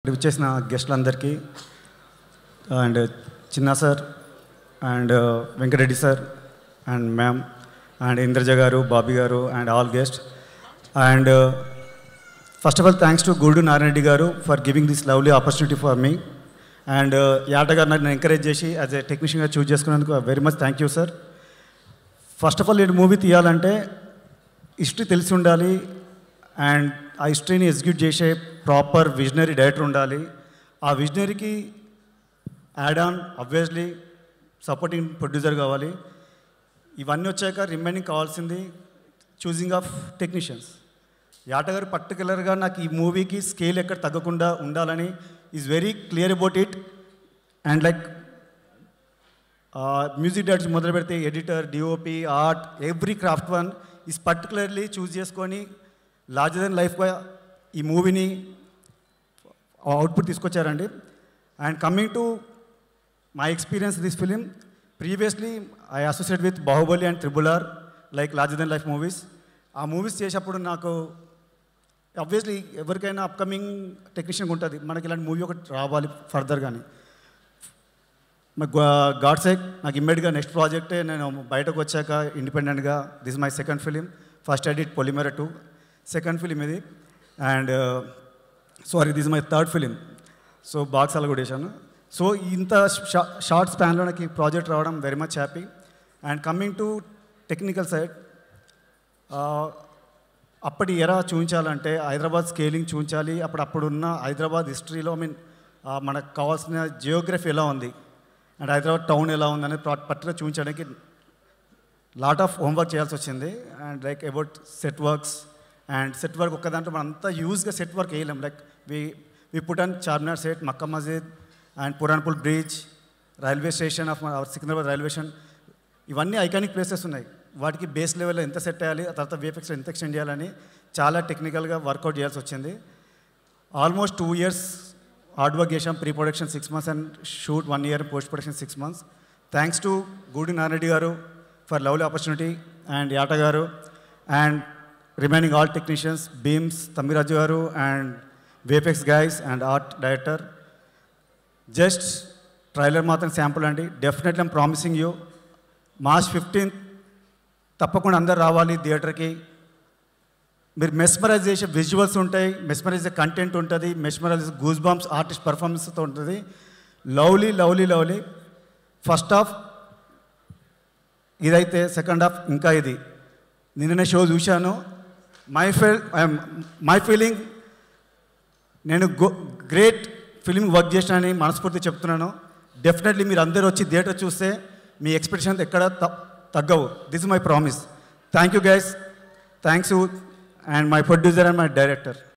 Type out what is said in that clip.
విచ్చేసిన గెస్టులందరికీ and Chinna sir and Venkatareddy sir and ma'am and Indraja garu Bobby garu and all guest and first of all thanks to Gudu Narayana garu for giving this lovely opportunity for me and Yata garu నన్ను encourage చేసి as a టెక్నీషియన్గా choose చేసుకున్నందుకు very much thank you sir. First of all నేను movie తీయాలంటే history తెలిసి ఉండాలి అండ్ ఆ హిస్టరీని ఎగ్జిక్యూట్ చేసే ప్రాపర్ విజనరీ డైరెక్టర్ ఉండాలి. ఆ విజనరీకి add on obviously supporting producer కావాలి. ఇవన్నీ వచ్చాక రిమైనింగ్ కావాల్సింది చూసింగ్ ఆఫ్ టెక్నీషియన్స్. యాటగారు పర్టికులర్గా నాకు ఈ మూవీకి స్కేల్ ఎక్కడ తగ్గకుండా ఉండాలని is very clear about it. And like music director మొదలు పెడితే editor, DOP, art, every craft one is particularly choose చేసుకొని లార్జర్ దెన్ లైఫ్గా ఈ మూవీని అవుట్పుట్ తీసుకొచ్చారండి. And coming to my experience this film, previously I associate with Baahubali and triple R like larger than life movies. ఆ movies చేసేటప్పుడు నాకు obviously ఎవరికైనా upcoming టెక్నీషియన్గా ఉంటుంది, మనకి ఇలాంటి మూవీ ఒకటి రావాలి ఫర్దర్. కానీ గాడ్ సేక్ నాకు ఇమ్మీడియట్గా నెక్స్ట్ ప్రాజెక్టే నేను బయటకు వచ్చాక ఇండిపెండెంట్గా this my second film. First I did Polimera 2, second film ఇది. And sorry this my third film. So బాక్సాలు కూడా వేసాను. సో ఇంత షార్ట్ స్పాన్లో నాకు ఈ ప్రాజెక్ట్ రావడం very much happy. And coming to technical side, అప్పటి ఎరా చూపించాలంటే హైదరాబాద్ స్కేలింగ్ చూపించాలి. అప్పుడున్న హైదరాబాద్ హిస్టరీలో మనకు కావాల్సిన జియోగ్రఫీ ఎలా ఉంది అండ్ హైదరాబాద్ టౌన్ ఎలా ఉంది అనేది పర్టికులర్ చూపించడానికి లాట్ ఆఫ్ హోంవర్క్ చేయాల్సి వచ్చింది. And like about set works and set work ఒక్క దాంట్లో మనం అంతా యూజ్గా సెట్ వర్క్ వేయలేం. Like we put on Charminar set, Mecca Masjid and Puranpul bridge, railway station of Secunderabad railway station, ఇవన్నీ ఐకానిక్ ప్లేసెస్ ఉన్నాయి. వాటికి బేస్ లెవెల్లో ఎంత సెట్ చేయాలి, ఆ తర్వాత విఎఫ్ఎక్స్లో ఎంత ఎక్స్టెండ్ చేయాలని చాలా టెక్నికల్గా వర్కౌట్ చేయాల్సి వచ్చింది. ఆల్మోస్ట్ 2 years హార్డ్ వర్క్ చేసాం. Pre production 6 months and shoot 1 year, post production 6 months. Thanks to Gudi Narayana garu for lovely opportunity and Yata garu and remaining all technicians, Bheems, Tammiraju garu and VFX guys and art director. Just trailer మాత్రం sample అండి. Definitely I'm promising you March 15th తప్పకుండా అందరు రావాలి థియేటర్కి. మీరు mesmerise చేసే visuals ఉంటాయి, mesmerise చేసే కంటెంట్ ఉంటుంది, మెస్మరైజ్ గూస్ బంప్స్ ఆర్టిస్ట్ పర్ఫార్మెన్స్తో ఉంటుంది. Lovely lovely lovely first half ఇదైతే, సెకండ్ హాఫ్ ఇంకా ఇది. నిన్ననే షో చూశాను. మై ఫీలింగ్, నేను గ్రేట్ ఫిలిం వర్క్ చేసినని మనస్ఫూర్తి చెప్తున్నాను. డెఫినెట్లీ మీరు అందరూ వచ్చి థియేటర్ చూస్తే మీ ఎక్స్పెక్టేషన్ ఎక్కడ తగ్గవు. This is my promise. Thank you guys. Thanks you and my producer and my director.